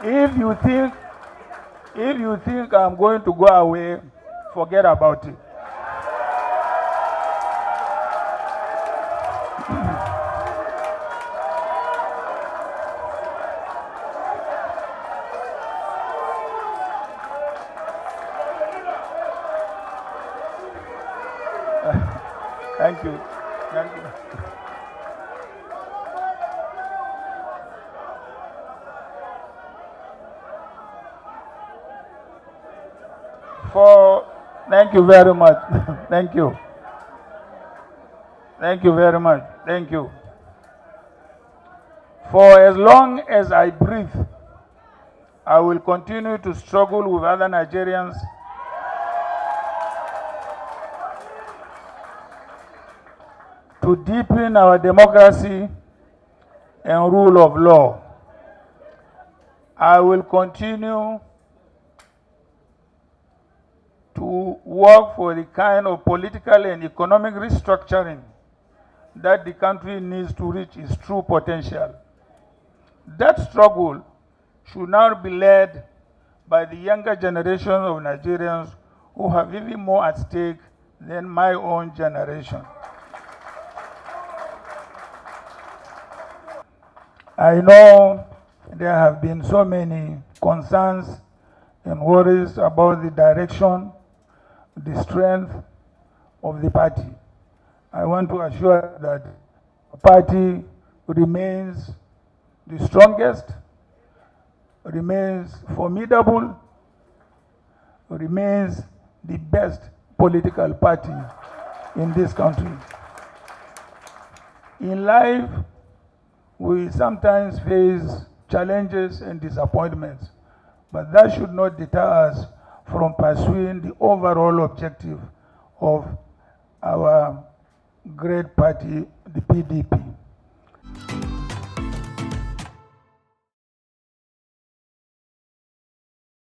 If you think I'm going to go away, forget about it. Thank you. Thank you. Thank you very much. Thank you. Thank you very much. Thank you. For as long as I breathe, I will continue to struggle with other Nigerians to deepen our democracy and rule of law. I will continue to work for the kind of political and economic restructuring that the country needs to reach its true potential. That struggle should now be led by the younger generation of Nigerians who have even more at stake than my own generation. I know there have been so many concerns and worries about the direction, the strength of the party. I want to assure that the party remains the strongest, remains formidable, remains the best political party in this country. In life, we sometimes face challenges and disappointments, but that should not deter us from pursuing the overall objective of our great party, the PDP.